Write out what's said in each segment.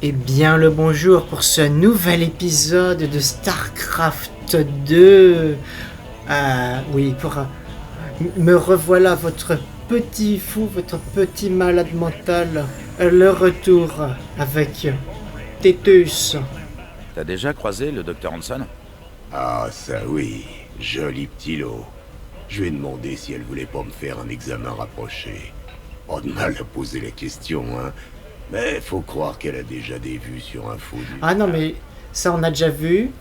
Et bien le bonjour pour ce nouvel épisode de StarCraft 2. Oui, me revoilà votre petit fou, votre petit malade mental. Le retour avec Tétus. T'as déjà croisé le docteur Hanson? Ah, ça oui, joli petit lot. Je lui ai demandé si elle voulait pas me faire un examen rapproché. Pas de mal à poser la question, hein. Mais faut croire qu'elle a déjà des vues sur Info. Ah non, mais ça on a déjà vu.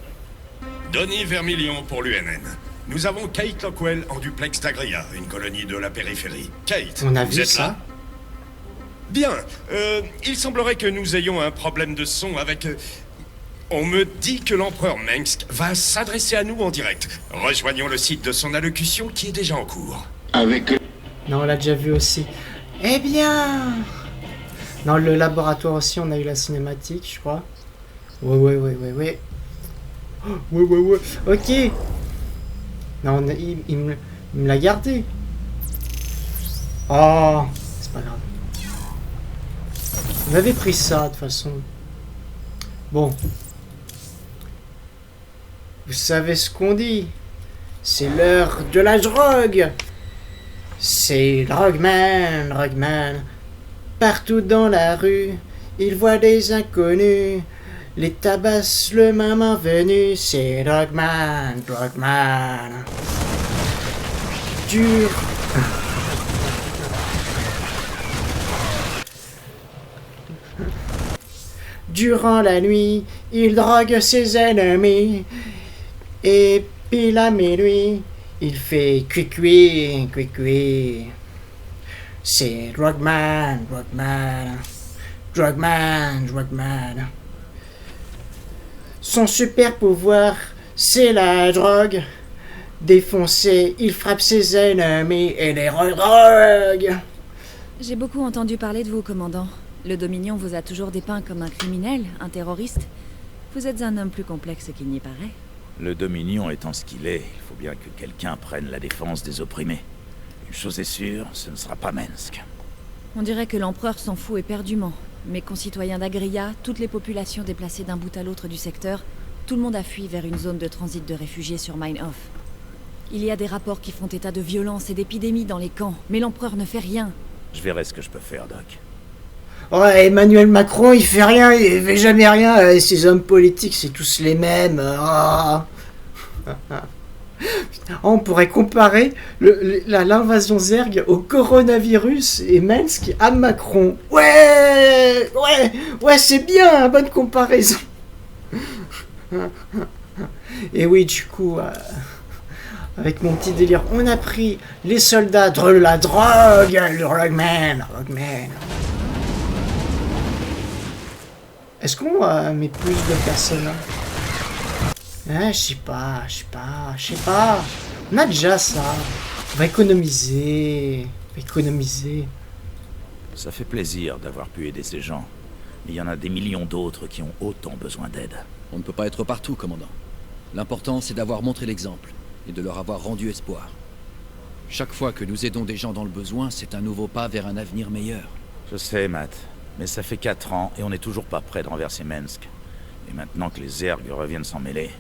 Denis Vermilion pour l'UNN. Nous avons Kate Lockwell en duplex d'Agria, une colonie de la périphérie. Kate, On a vous vu êtes ça. là? Bien, il semblerait que nous ayons un problème de son avec... On me dit que l'empereur Mengsk va s'adresser à nous en direct. Rejoignons le site de son allocution qui est déjà en cours. Non, on l'a déjà vu aussi. Eh bien... Dans le laboratoire aussi, on a eu la cinématique, je crois. Ouais. Oh, ouais. Ok. Non, il me l'a gardé. Oh, c'est pas grave. On avait pris ça, de toute façon. Bon. Vous savez ce qu'on dit. C'est l'heure de la drogue. C'est Drugman. Partout dans la rue, il voit des inconnus. Les tabasse le moment venu. C'est Drugman. Dur. Durant la nuit, il drogue ses ennemis. Et puis la minuit, il fait cuicui. C'est Drugman. Son super pouvoir, c'est la drogue. Défoncé, il frappe ses ennemis et les redrogue. J'ai beaucoup entendu parler de vous, commandant. Le Dominion vous a toujours dépeint comme un criminel, un terroriste. Vous êtes un homme plus complexe qu'il n'y paraît. Le Dominion étant ce qu'il est, il faut bien que quelqu'un prenne la défense des opprimés. Une chose est sûre, ce ne sera pas Mengsk. On dirait que l'empereur s'en fout éperdument. Mes concitoyens d'Agria, toutes les populations déplacées d'un bout à l'autre du secteur, tout le monde a fui vers une zone de transit de réfugiés sur Mine-Off. Il y a des rapports qui font état de violence et d'épidémies dans les camps, mais l'empereur ne fait rien. Je verrai ce que je peux faire, Doc. Ouais, Emmanuel Macron, il fait rien, il fait jamais rien. Ces hommes politiques, c'est tous les mêmes. On pourrait comparer l'invasion Zerg au coronavirus et Mengsk à Macron. Ouais, c'est bien, bonne comparaison. Et oui, du coup, avec mon petit délire, on a pris les soldats de la drogue, le Drugman. Est-ce qu'on met plus de personnes? Je sais pas. On a déjà ça. On va économiser. Ça fait plaisir d'avoir pu aider ces gens. Mais il y en a des millions d'autres qui ont autant besoin d'aide. On ne peut pas être partout, commandant. L'important, c'est d'avoir montré l'exemple et de leur avoir rendu espoir. Chaque fois que nous aidons des gens dans le besoin, c'est un nouveau pas vers un avenir meilleur. Je sais, Matt. Mais ça fait 4 ans et on n'est toujours pas prêt de renverser Mengsk. Et maintenant que les Zerg reviennent s'en mêler,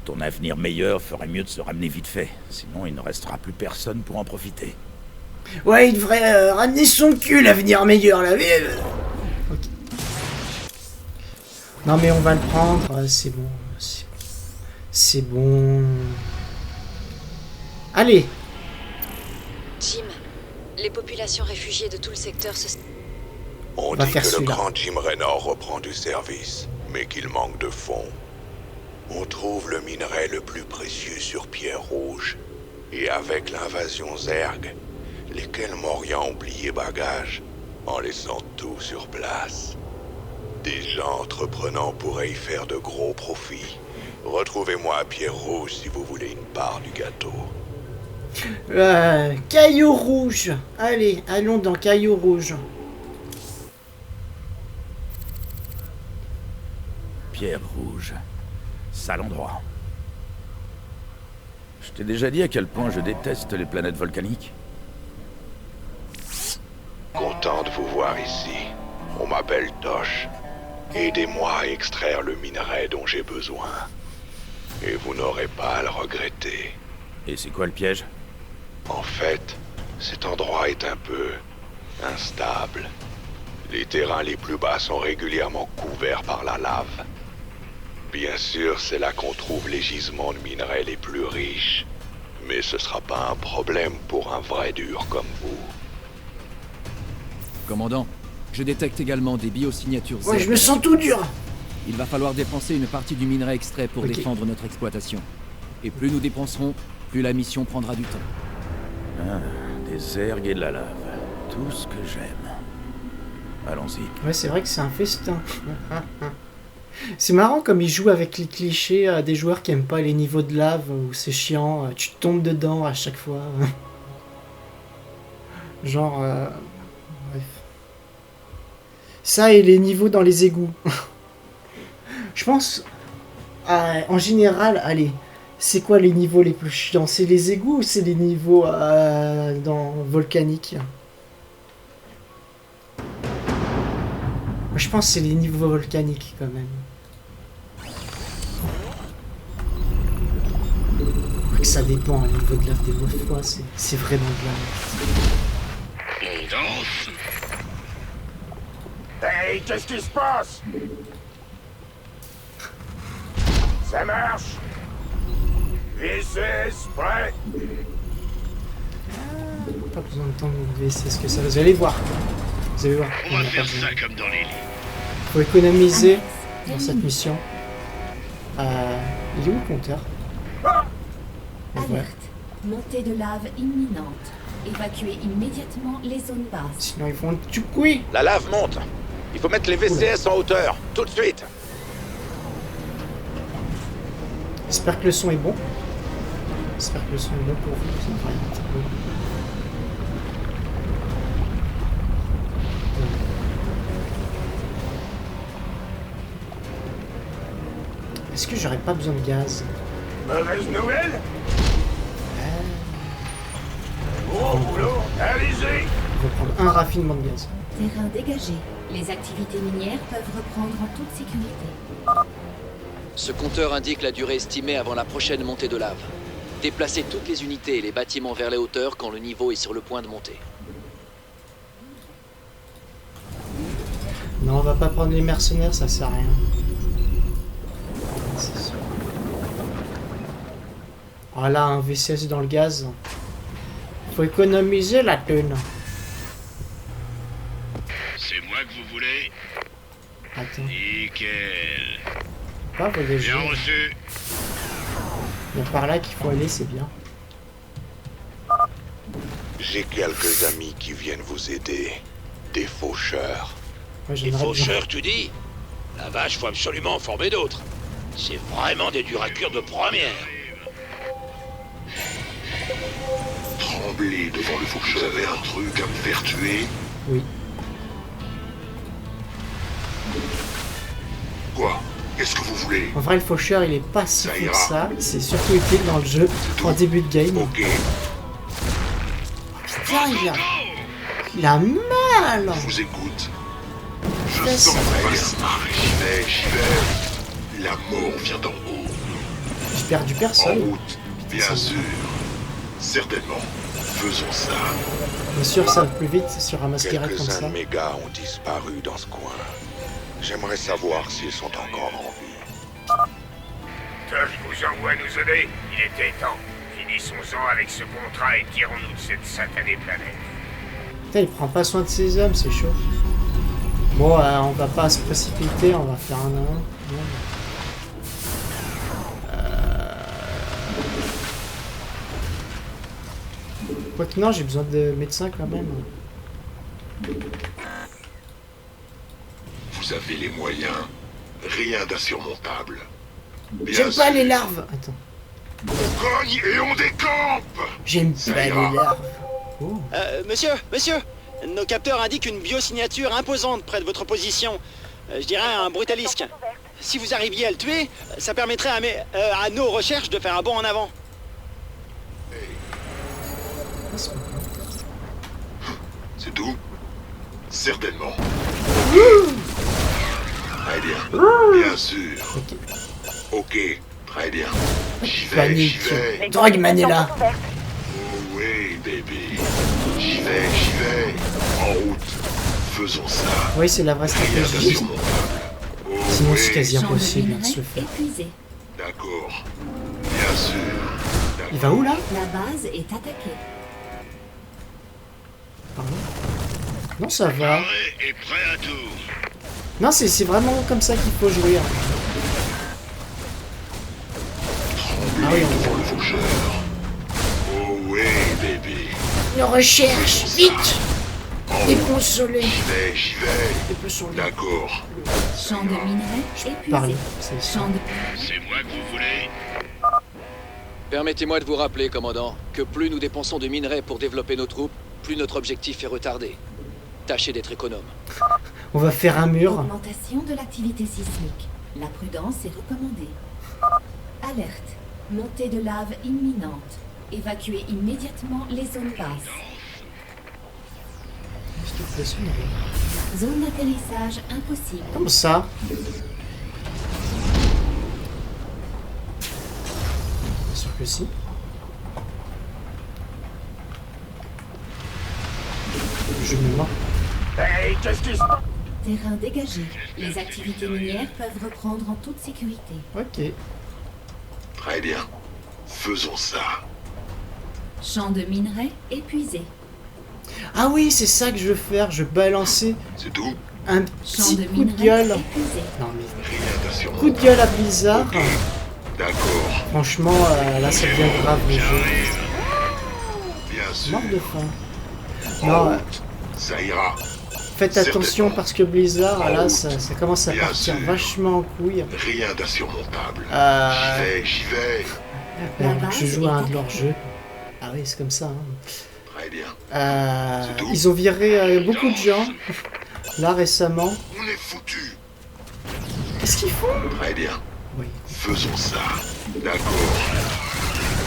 ton avenir meilleur ferait mieux de se ramener vite fait. Sinon, il ne restera plus personne pour en profiter. Ouais, il devrait ramener son cul, l'avenir meilleur, la vie. Ok. Non, mais on va le prendre, c'est bon. C'est bon. Allez. Jim, les populations réfugiées de tout le secteur se... On va dit faire que le celui-là. grand Jim Raynor reprend du service, mais qu'il manque de fonds. On trouve le minerai le plus précieux sur Pierre Rouge. Et avec l'invasion Zerg, les Kelmoriens ont oublié bagages, en laissant tout sur place. Des gens entreprenants pourraient y faire de gros profits. Retrouvez-moi à Pierre Rouge si vous voulez une part du gâteau. Caillou Rouge. Allez, allons dans Caillou Rouge. Pierre Rouge. Sale endroit. Je t'ai déjà dit à quel point je déteste les planètes volcaniques. Content de vous voir ici. On m'appelle Tosh. Aidez-moi à extraire le minerai dont j'ai besoin. Et vous n'aurez pas à le regretter. Et c'est quoi le piège? En fait, cet endroit est un peu instable. Les terrains les plus bas sont régulièrement couverts par la lave. Bien sûr, c'est là qu'on trouve les gisements de minerais les plus riches. Mais ce sera pas un problème pour un vrai dur comme vous. Commandant, je détecte également des biosignatures. Ouais, je Zerg. me sens tout dur. Il va falloir dépenser une partie du minerai extrait pour Ok. défendre notre exploitation. Et plus nous dépenserons, plus la mission prendra du temps. Ah, des Zerg et de la lave. Tout ce que j'aime. Allons-y. Ouais, c'est vrai que c'est un festin. C'est marrant comme ils jouent avec les clichés des joueurs qui aiment pas les niveaux de lave où c'est chiant, tu tombes dedans à chaque fois. Genre, bref. Ça et les niveaux dans les égouts. Je pense, en général, allez, c'est quoi les niveaux les plus chiants? C'est les égouts ou c'est les niveaux dans volcanique? Moi, je pense que c'est les niveaux volcaniques quand même. Que ça dépend, le niveau de lave des fois, c'est vraiment de la merde. On danse. Hey, qu'est-ce qui se passe? Ça marche? V6, prêt? Pas besoin de temps de c'est ce que ça. Vous allez voir. Vous allez voir. On va faire ça comme dans les livres. Faut économiser dans cette mission. Il est où le compteur? Ouais. Alerte. Montée de lave imminente. Évacuez immédiatement les zones basses. Sinon ils vont du couille. La lave monte. Il faut mettre les VCS en hauteur. Tout de suite. J'espère que le son est bon. J'espère que le son est bon pour vous. Ça devrait être bon. Est-ce que j'aurais pas besoin de gaz? Mauvaise nouvelle? Bon boulot, allez-y! On va prendre un raffinement de gaz. Terrain dégagé. Les activités minières peuvent reprendre en toute sécurité. Ce compteur indique la durée estimée avant la prochaine montée de lave. Déplacez toutes les unités et les bâtiments vers les hauteurs quand le niveau est sur le point de monter. Non, on va pas prendre les mercenaires, ça sert à rien. C'est sûr. Voilà, un VCS dans le gaz. Faut économiser la thune. C'est moi que vous voulez? Attends, Nickel. pas voyager. Bien reçu. Mais par là qu'il faut aller, c'est bien. J'ai quelques amis qui viennent vous aider. Des faucheurs. Moi, Les j'aimerais bien. faucheurs, tu dis? La vache, faut absolument en former d'autres. C'est vraiment des durs à cuire de première. Tremblez devant le faucheur. Vous avez un truc à me faire tuer? Oui. Quoi? Qu'est-ce que vous voulez? En vrai, le faucheur, il est pas si Ça fou que ira. ça. C'est surtout utile dans le jeu, en début de game. Ok. Putain, il a mal. Je vous écoute. Je Je sens sais. j'y vais. La mort vient d'en haut. J'ai perdu En personne. route, bien sûr. Certainement. Faisons ça. Bien sûr, ça va plus vite sur un masquerade comme Quelques-uns ça. de mes gars ont disparu dans ce coin. J'aimerais savoir s'ils sont encore en vie. Tosh vous envoie nous aider. Il était temps. Finissons-en avec ce contrat et tirons-nous de cette satanée planète. Putain, il prend pas soin de ses hommes, c'est chaud. Bon, on va pas se précipiter, on va faire un à un. Quoique non, j'ai besoin de médecins quand même. Vous avez les moyens. Rien d'insurmontable. Bien J'aime sûr. pas les larves. Attends. On cogne et on décampe. J'aime Ça pas les ira. larves. Oh. Monsieur, nos capteurs indiquent une biosignature imposante près de votre position. Je dirais un brutalisque. Si vous arriviez à le tuer, ça permettrait à nos recherches de faire un bond en avant. C'est tout? Certainement. Très bien. Bien sûr. Ok. Ok, très bien. J'y vais, Panique. j'y vais. Drugman est là. Oh oui, baby. J'y vais. En route. Faisons ça. Oui, c'est la vraie Rien stratégie. d'insurmontable. Oh Sinon, oui. c'est quasi Champ de impossible de minerais se le faire. épuisé. D'accord. Bien sûr. Il va où là? La base est attaquée. Pardon? Non, ça va. Et prêt à tout. Non, c'est vraiment comme ça qu'il faut jouer. Hein. Ah oui, Pour le faucheur. Oh oui, baby. on recherche, vite! Déconsolé. J'y vais. Déconsolé. D'accord. Champ de minerais Parler, épuisé. c'est ça. Champ de... C'est moi que vous voulez. Permettez-moi de vous rappeler, commandant, que plus nous dépensons de minerais pour développer nos troupes, plus notre objectif est retardé. Tâchez d'être économe. On va faire un mur. Augmentation de l'activité sismique. La prudence est recommandée. Alerte. Montée de lave imminente. Évacuez immédiatement les zones basses. Zone d'atterrissage impossible. Comme ça. Bien sûr que si. Je me mords. Hey, qu'est-ce qui se passe? Terrain dégagé. Les activités minières peuvent reprendre en toute sécurité. Ok. Très bien. Faisons ça. Champ de minerais épuisé. Ah oui, c'est ça que je veux faire. Je veux balancer C'est tout. un Champ petit de coup de minerais gueule. épuisé. Non mais Rien d'insurmontable. coup de gueule à Blizzard. D'accord. Franchement, là ça devient grave le jeu. Bien sûr. Mort de faim. En Non, route. Ça ira. faites attention Certainement. parce que Blizzard, là, route. ça commence à Bien partir sûr. vachement en couille. Rien d'insurmontable. Euh, J'y vais. La base je joue à est un de leurs attaquée. jeux. Ah oui, c'est comme ça. Hein. Très bien. C'est tout. Ils ont viré beaucoup de gens, là, récemment. On est foutus. Qu'est-ce qu'ils font? Très bien. Oui. Faisons ça. D'accord.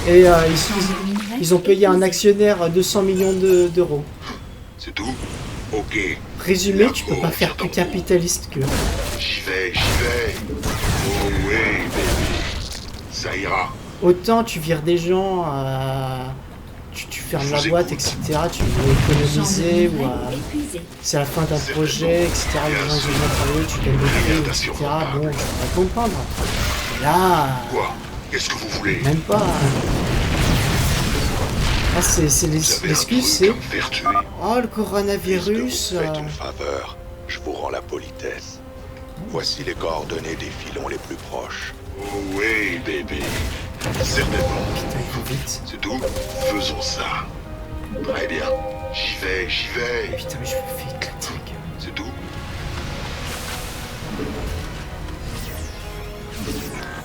Et Champ de minerais ils ont payé un épuisé. actionnaire 200 millions d'euros. C'est tout. Ok. Résumé, tu peux pas faire plus capitaliste que... J'y vais. Oh oui, baby. Ça ira. Autant tu vires des gens, tu fermes la Je vous boîte, écoute. etc. Tu veux économiser Champ de ou minerais épuisé. c'est la fin d'un projet, etc. Les gens ils ont bien travaillé, tu gagnes des Rien prix, etc. d'insurmontable. Bon, je pourrais comprendre. Mais là, Quoi? Qu'est-ce que vous voulez? même pas. Ah, c'est Vous avez un l'excuse, truc c'est à me faire tuer? oh le Puisque coronavirus. vous me faites une faveur, je vous rends la politesse. Voici les coordonnées des filons les plus proches. Oh oui, baby. Certainement. Putain, il faut vite. C'est tout. Faisons ça. Très bien. J'y vais. Putain, mais je me fais éclater la gueule. C'est tout.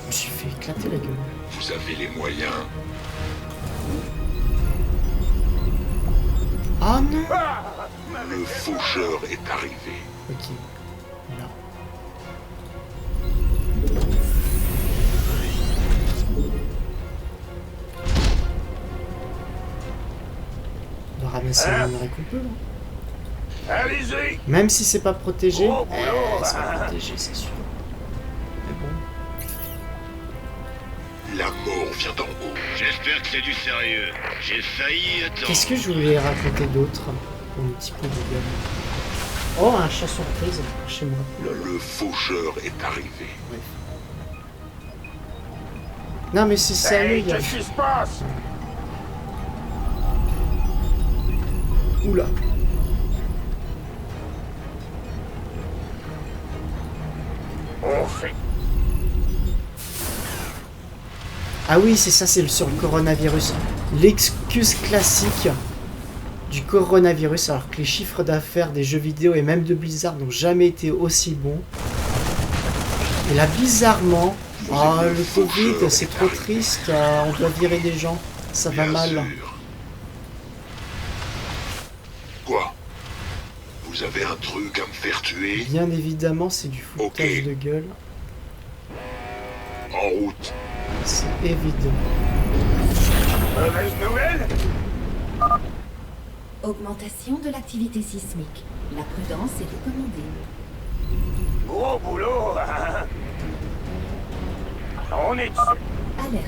Je me suis fait éclater la gueule. Vous avez les moyens. Ah non. Le faucheur est arrivé. Ok. Voilà. On va ramasser les minerais qu'on peut. Hein. Allez-y! Même si c'est pas protégé. Oh, boulot. C'est pas protégé, c'est sûr. Mais bon. La mort vient d'en haut. J'espère que c'est du sérieux. J'ai failli attendre. Qu'est-ce que je voulais raconter d'autre pour un petit peu de gueule? Oh, un chat surprise chez moi. Le faucheur est arrivé. Non, mais c'est sérieux, Hey, gars. qu'est-ce qui se passe? Oula. On fait. Ah oui, c'est ça, c'est sur le coronavirus. L'excuse classique du coronavirus, alors que les chiffres d'affaires des jeux vidéo et même de Blizzard n'ont jamais été aussi bons. Et là, bizarrement, le Covid, c'est trop triste, on doit virer des gens, ça va Bien mal. sûr. Quoi? Vous avez un truc à me faire tuer? Bien évidemment, c'est du foutage Ok. de gueule, En route. c'est évident. Mauvaise nouvelle? Augmentation de l'activité sismique. La prudence est recommandée. Gros boulot! On est dessus. Alerte.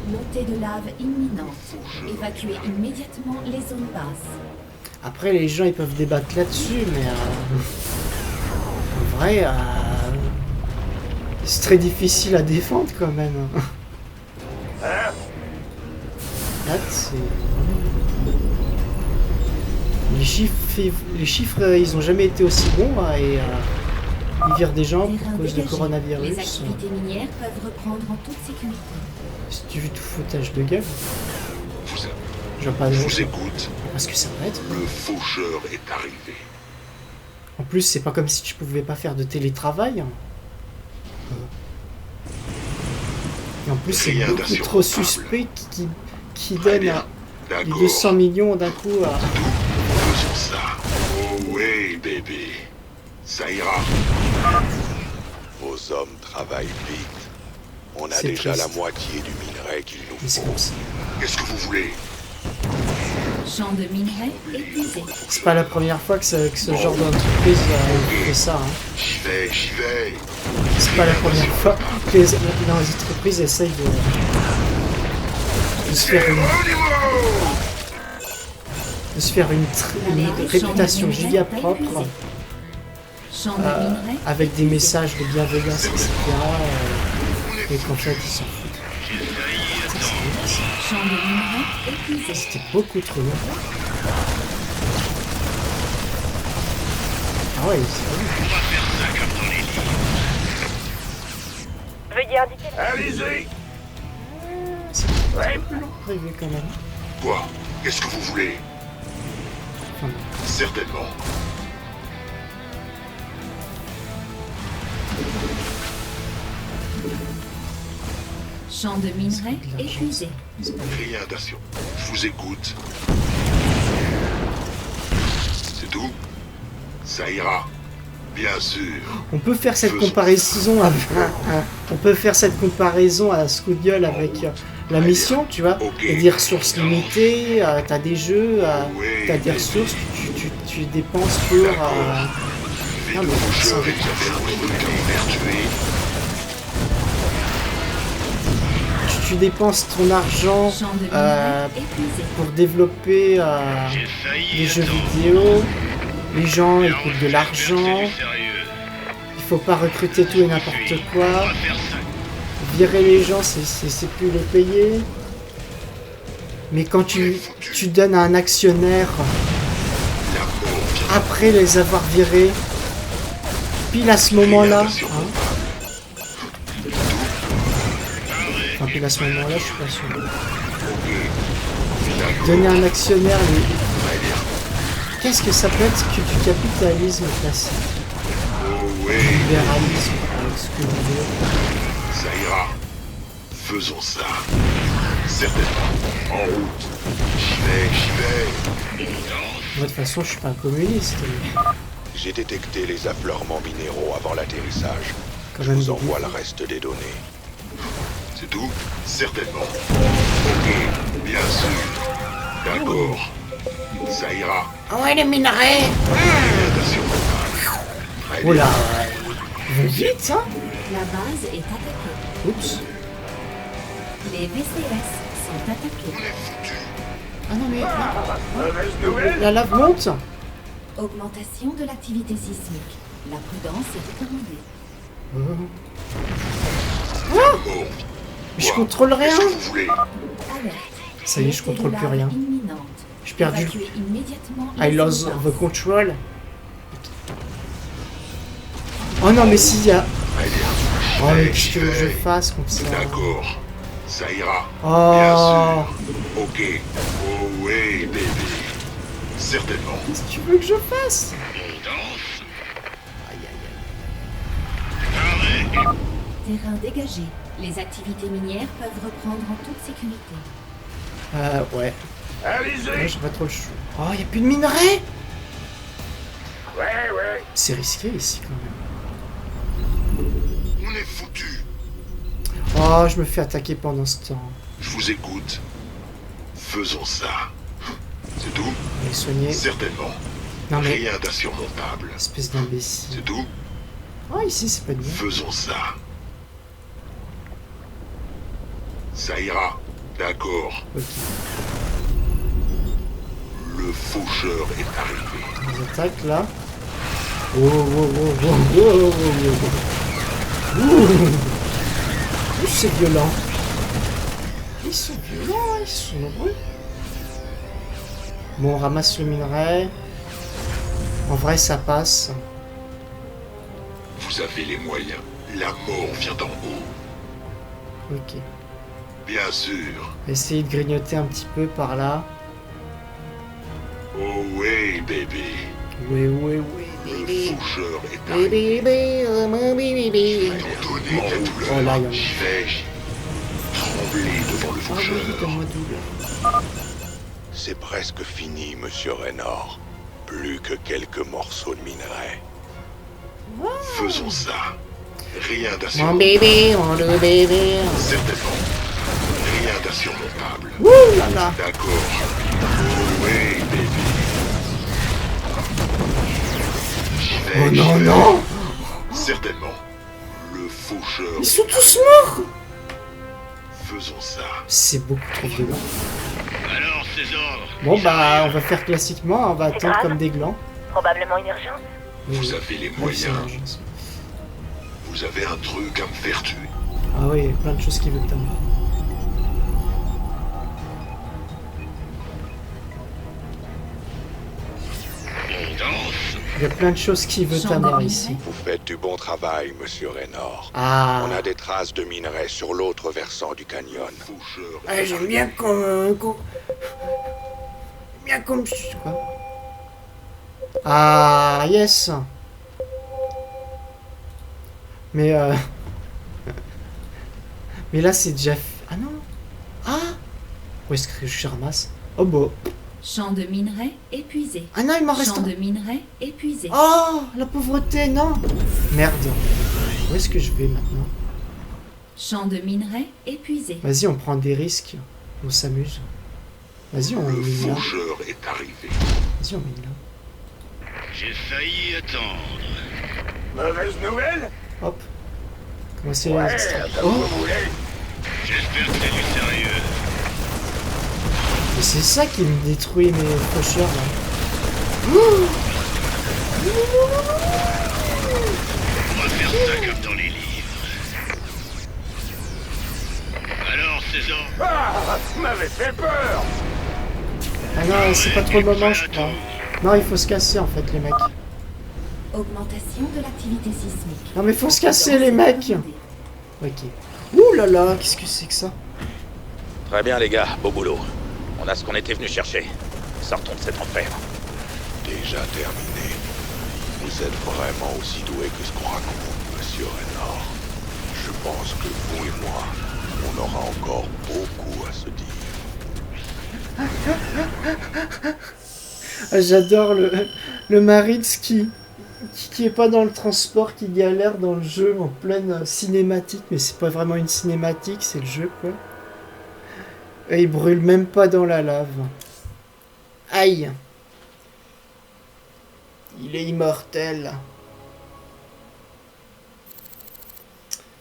Montée de lave imminente. Évacuez immédiatement les zones basses. Après, les gens ils peuvent débattre là-dessus, mais en vrai, c'est très difficile à défendre quand même. Hein? Là, c'est... Les chiffres, ils ont jamais été aussi bons et ils virent des gens Terrain à cause de dégagé. coronavirus. Les activités minières peuvent reprendre en toute sécurité. Si tu veux tout foutage de gueule, Vous, je vois pas je de vous écoute. parce que ça va être. Le faucheur est arrivé. En plus, c'est pas comme si tu pouvais pas faire de télétravail. Et en plus, c'est Rien beaucoup d'assurable. trop suspect qui Très donne bien. les D'accord. 200 millions d'un coup à... Faisons ça. Oh oui, bébé. Ça ira. Vos hommes travaillent vite. On a C'est déjà triste. la moitié du minerai qu'il nous Mais c'est faut. comme ça. Qu'est-ce que vous voulez? Champ de minerai épuisé. C'est pas la première fois que ce genre d'entreprise fait ça. Hein. J'y vais. C'est pas la première fois que les entreprises essayent de se faire une réputation giga propre Champ de minerai avec des messages de bienveillance, etc. Et qu'en fait, ils s'en foutent. Champ de minerai épuisé. C'était beaucoup trop long. Ah ouais, Veuillez indiquer. Allez-y. c'est Ouais. prévu quand même. Quoi? Qu'est-ce que vous voulez? Enfin, Certainement. Champ de minerai épuisé. Rien d'assurant. Je vous écoute. C'est tout? Ça ira. Bien sûr. on peut faire cette Faisons. comparaison avec, on peut faire cette comparaison à Scoodial avec la mission, tu vois. Ok. Il y a des ressources limitées, t'as des jeux, Oui, t'as des bébé. ressources, tu dépenses pour... Vite, mais faucheur ça- et j'avais retrouvé vertué. tu dépenses ton argent Champ de minerai épuisé. pour développer des jeux vidéo. Les gens ils coûtent de l'argent. Il faut pas recruter tout et n'importe quoi. Virer les gens, c'est plus les payer. Mais quand tu donnes à un actionnaire après les avoir virés, pile à ce moment-là, hein. Enfin, pile à ce moment-là, je suis pas sûr. Donner à un actionnaire qu'est-ce que ça peut être que du capitalisme classique? Oh oui, Libéralisme, avec ce que vous voulez. ça ira. Faisons ça. Certainement. En route. J'y vais. Moi, de toute façon, je suis pas un communiste. Mais J'ai détecté les affleurements minéraux avant l'atterrissage. quand Je même, vous envoie le reste des données. C'est tout? Certainement. Ok, bien sûr. D'accord. Ça ira. Ah ouais, les minerais! Attention. Très Oh là! bien. Vite, hein? La base est attaquée. Oups. Les VCS sont attaqués. Ah non, mais Mauvaise nouvelle. la lave monte! Augmentation de l'activité sismique. La prudence est recommandée. Bon. Je contrôle rien! Qu'est-ce que vous voulez? Alerte. Ça y est, je Montée de contrôle plus lave rien. imminente. J'ai perdu. Évacuez immédiatement I les lost zones the basses. control. Oh non, mais s'il y a. Très bien. Oh, mais J'y qu'est-ce que je vais. fasse comme ça? D'accord. Ça ira. Oh! Bien sûr. Ok. Oh oui, bébé. Certainement. Qu'est-ce que tu veux que je fasse? Terrain dégagé. Les activités minières peuvent reprendre en toute sécurité. Ouais. Là, Allez-y. j'ai pas trop le choix. Oh, y a plus de minerais! Ouais. C'est risqué ici quand même. On est foutu. Oh, je me fais attaquer pendant ce temps. Je vous écoute. Faisons ça. C'est tout? Les soigner. Certainement. Non mais, Rien d'insurmontable. espèce d'imbécile. C'est tout? Oh, ici c'est pas bien. Faisons ça. Ça ira. D'accord. Ok. Le faucheur est arrivé. Ils attaquent là. Oh, oh, oh, oh, oh, oh, oh. Ouh, c'est violent. Ils sont violents, ils sont nombreux. Bon, on ramasse le minerai. En vrai, ça passe. Vous avez les moyens. La mort vient d'en haut. Ok. Bien sûr. Essayer de grignoter un petit peu par là. Oh oui, bébé. Oui, oui, oui. Le faucheur est arrivé. Bébé, oh mon bébé. Je vais t'en donner la douleur. Oh là, il y en a. J'y vais. Trembler devant le Ah oui, faucheur. donne-moi douleur. C'est presque fini, monsieur Raynor. Plus que quelques morceaux de minerai. Faisons ça. Rien Mon d'insurmontable. bébé, mon le bébé. Certainement. Rien d'insurmontable. Ouh là là. D'accord. Oh oui, bébé. J'y vais. Oh j'y non, vais. non. Certainement. Le faucheur. Ils sont tous morts. Faisons ça. C'est beaucoup trop violent. Alors, ces ordres. Bon bah, on va faire classiquement, on va attendre grave. comme des glands. Probablement une urgence. Vous avez les Ouais, c'est moyens. l'urgence. Vous avez un truc à me faire tuer. Ah oui, il y a plein de choses qui veulent ta mort. On danse. Il y a plein de choses qui veulent ta mort ici. Vous faites du bon travail, monsieur Raynor. Ah. On a des traces de minerai sur l'autre versant du canyon. Faucheur. Ah, j'aime bien bien comme... Quoi? Ah, yes. Mais mais là, c'est déjà... Ah non. Ah. Où est-ce que je ramasse? Oh bon. Champ de minerai épuisé. Ah non, il m'en reste Champ un. de minerai épuisé. Oh, la pauvreté, non. Merde. Où est-ce que je vais maintenant? Champ de minerai épuisé. Vas-y, on prend des risques. On s'amuse. Vas-y, on Le met là. faucheur est arrivé. Vas-y, on met là. J'ai failli attendre. Mauvaise nouvelle? Hop. Comment c'est Ouais, extra- comme Oh, vous voulez. J'espère que c'est du sérieux. mais c'est ça qui me détruit mes faucheurs là. On va faire ça comme dans les livres. Alors, ces ordres. Ah, vous m'avez fait peur. Ah non, c'est pas trop le moment, je crois. Non, il faut se casser en fait, les mecs. Augmentation de l'activité sismique. Non, mais faut se casser, les mecs. Ok. Ouh là là, qu'est-ce que c'est que ça? Très bien, les gars, beau boulot. On a ce qu'on était venu chercher. Sortons de cet enfer. Déjà terminé. Vous êtes vraiment aussi doué que ce qu'on raconte, monsieur Raynor. Je pense que vous et moi, on aura encore beaucoup à se dire. Ah, j'adore le Maritz qui est pas dans le transport, qui galère dans le jeu en pleine cinématique, mais c'est pas vraiment une cinématique, c'est le jeu quoi. Et il brûle même pas dans la lave. Aïe. Il est immortel.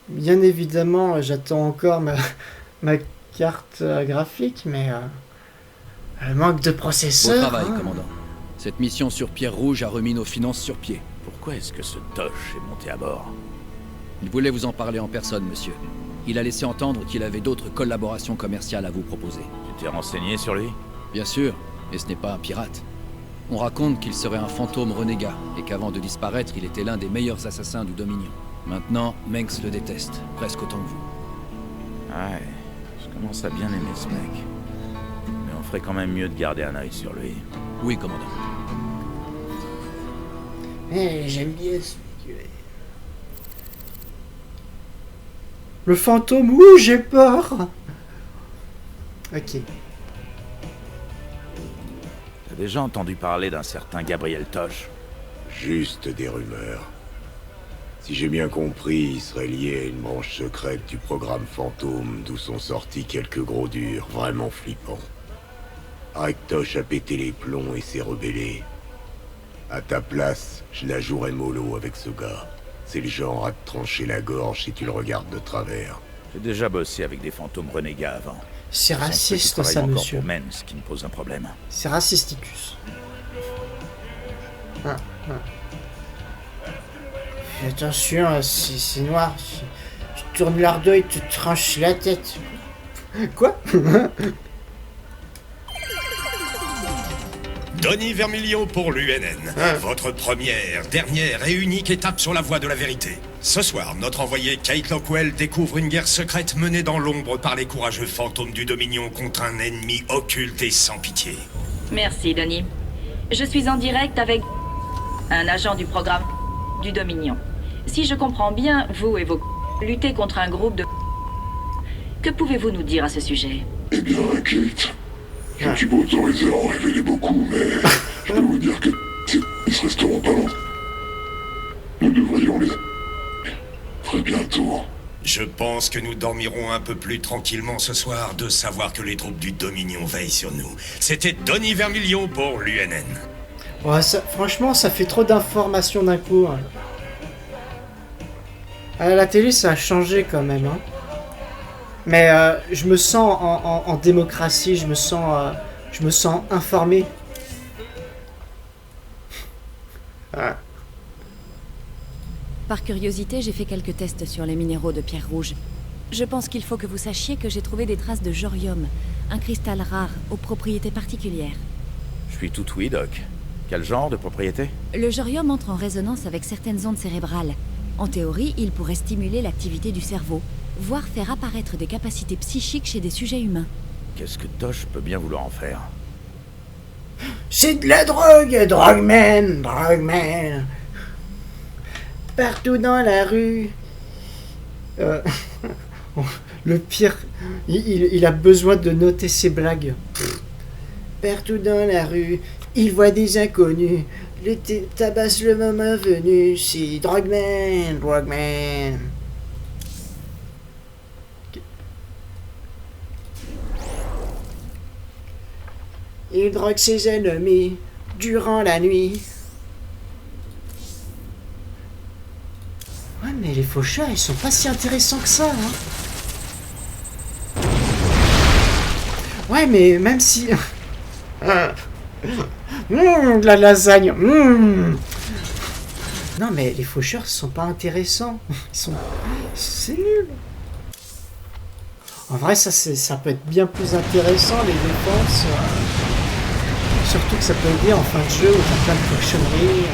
Bien évidemment, j'attends encore ma carte graphique, mais elle manque de Bon processeur. travail, hein. commandant. Cette mission sur Pierre Rouge a remis nos finances sur pied. Pourquoi est-ce que ce Tosh est monté à bord? Il voulait vous en parler en personne, monsieur. Il a laissé entendre qu'il avait d'autres collaborations commerciales à vous proposer. Tu t'es renseigné sur lui? Bien sûr, et ce n'est pas un pirate. On raconte qu'il serait un fantôme renégat, et qu'avant de disparaître, il était l'un des meilleurs assassins du Dominion. Maintenant, Mengs le déteste, presque autant que vous. Ouais, je commence à bien aimer ce mec. Mais on ferait quand même mieux de garder un œil sur lui. Oui, commandant. J'aime bien ce mec. Le fantôme, ouh, j'ai peur. Ok. T'as déjà entendu parler d'un certain Gabriel Tosh? Juste des rumeurs. Si j'ai bien compris, il serait lié à une branche secrète du programme Fantôme, d'où sont sortis quelques gros durs vraiment flippants. Tosh a pété les plombs et s'est rebellé. À ta place, je la jouerais mollo avec ce gars. C'est le genre à te trancher la gorge si tu le regardes de travers. J'ai déjà bossé avec des fantômes renégats avant. C'est Ce sont ceux qui raciste travaillent ça, encore monsieur. pour Mens qui me pose un problème. C'est raciste, Titus. Ah, ah. Fais attention, c'est noir. Si tu tournes leur dos, ils te tranchent la tête. Quoi? Donny Vermilio pour l'UNN. Votre première, dernière et unique étape sur la voie de la vérité. Ce soir, notre envoyé Kate Lockwell découvre une guerre secrète menée dans l'ombre par les courageux fantômes du Dominion contre un ennemi occulte et sans pitié. Merci, Donny. Je suis en direct avec un agent du programme du Dominion. Si je comprends bien, vous et vos luttez contre un groupe de... Que pouvez-vous nous dire à ce sujet? Eh bien, Kate, je ne suis pas autorisé à en révéler beaucoup, mais je peux vous dire que ils resteront pas longtemps. Nous devrions les... très bientôt. Je pense que nous dormirons un peu plus tranquillement ce soir de savoir que les troupes du Dominion veillent sur nous. C'était Donny Vermilio pour l'UNN. Ouais, ça, franchement, ça fait trop d'informations d'un coup. Hein. À la télé, ça a changé quand même. Hein. Mais je me sens en démocratie, je me sens informé. Ah. Par curiosité, j'ai fait quelques tests sur les minéraux de pierre rouge. Je pense qu'il faut que vous sachiez que j'ai trouvé des traces de jorium, un cristal rare aux propriétés particulières. Je suis tout oui, Doc. Quel genre de propriété? Le jorium entre en résonance avec certaines ondes cérébrales. En théorie, il pourrait stimuler l'activité du cerveau, voire faire apparaître des capacités psychiques chez des sujets humains. Qu'est-ce que Tosh peut bien vouloir en faire? C'est de la drogue, drugman, drugman. Partout dans la rue. Le pire, il a besoin de noter ses blagues. Partout dans la rue, il voit des inconnus. Le tabasse le moment venu, c'est drugman, drugman. Il drogue ses ennemis durant la nuit. Ouais, mais les faucheurs, ils sont pas si intéressants que ça, hein. Ouais, mais même si... de la lasagne. Non, mais les faucheurs, ils sont pas intéressants. Ils sont... C'est nul. En vrai, ça peut être bien plus intéressant, les dépenses. Surtout que ça peut aider en fin de jeu où t'as plein de cochonneries.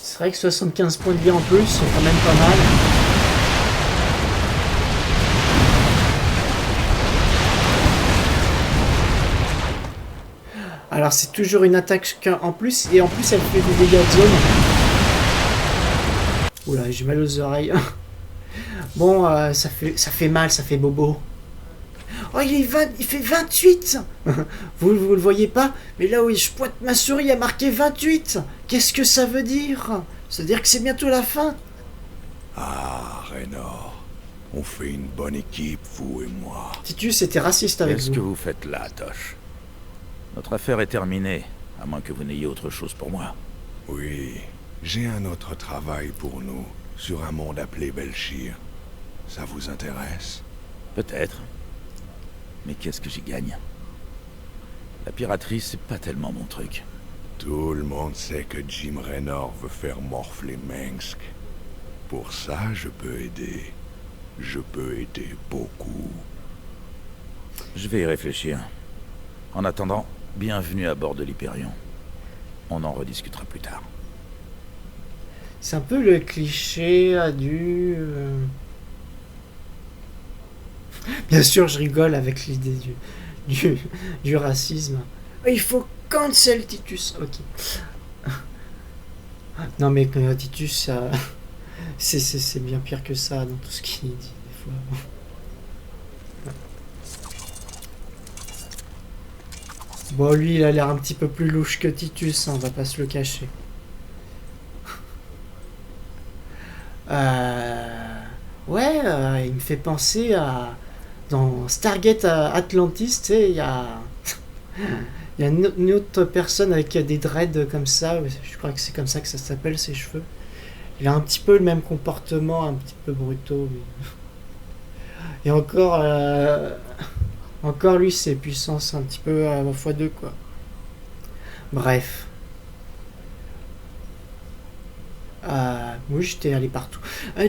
C'est vrai que 75 points de vie en plus sont quand même pas mal. Alors c'est toujours une attaque en plus, et en plus elle fait des dégâts de zone. Oula, j'ai mal aux oreilles. Bon, ça fait mal, ça fait bobo. Oh, il fait 28. Vous le voyez pas, mais là où je pointe ma souris, il y a marqué 28. Qu'est-ce que ça veut dire? Ça veut dire que c'est bientôt la fin. Ah, Raynor. On fait une bonne équipe, vous et moi. Titus était raciste avec vous. Qu'est-ce que vous faites là, Tosh? Notre affaire est terminée, à moins que vous n'ayez autre chose pour moi. Oui, j'ai un autre travail pour nous, sur un monde appelé Belchir. Ça vous intéresse? Peut-être. Mais qu'est-ce que j'y gagne? La piraterie, c'est pas tellement mon truc. Tout le monde sait que Jim Raynor veut faire morfler Mengsk. Pour ça, je peux aider. Je peux aider beaucoup. Je vais y réfléchir. En attendant, bienvenue à bord de l'Hyperion. On en rediscutera plus tard. C'est un peu le cliché du... Bien sûr, je rigole avec l'idée du racisme. Il faut cancel Titus. Ok. Non mais Titus, c'est bien pire que ça dans tout ce qu'il dit des fois. Bon, lui, il a l'air un petit peu plus louche que Titus, hein, on va pas se le cacher. Ouais, il me fait penser à... Dans Stargate Atlantis, tu sais, il y a... Il y a une autre personne avec des dreads comme ça, je crois que c'est comme ça que ça s'appelle, ses cheveux. Il a un petit peu le même comportement, un petit peu brutaux. Et encore, encore lui, ses puissances un petit peu x2, quoi. Bref. Oui, j'étais allé partout.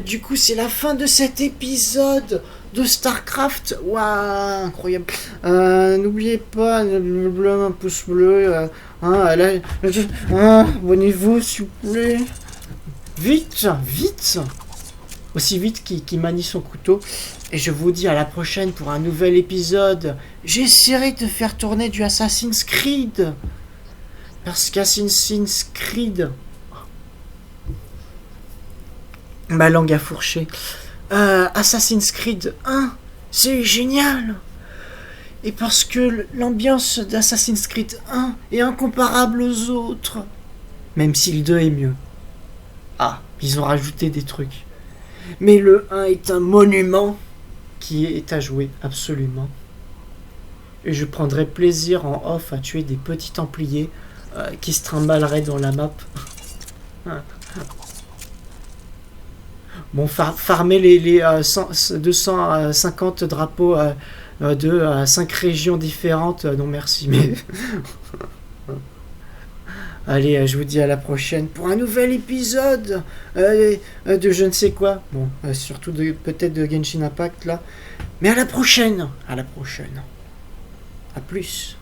Du coup, c'est la fin de cet épisode de StarCraft. Waouh, incroyable. N'oubliez pas, un pouce bleu. Abonnez-vous, s'il vous plaît. Vite, vite. Aussi vite qu'il manie son couteau. Et je vous dis à la prochaine pour un nouvel épisode. J'essaierai de faire tourner du Assassin's Creed. Parce qu'Assassin's Creed... Ma langue a fourché. Assassin's Creed 1, c'est génial. Et parce que l'ambiance d'Assassin's Creed 1 est incomparable aux autres. Même si le 2 est mieux. Ah, ils ont rajouté des trucs. Mais le 1 est un monument qui est à jouer, absolument. Et je prendrai plaisir en off à tuer des petits templiers qui se trimballeraient dans la map. Bon, farmer les 250 drapeaux de 5 régions différentes, non merci, mais... Allez, je vous dis à la prochaine pour un nouvel épisode de je ne sais quoi. Bon, surtout peut-être de Genshin Impact, là. Mais à la prochaine. À plus.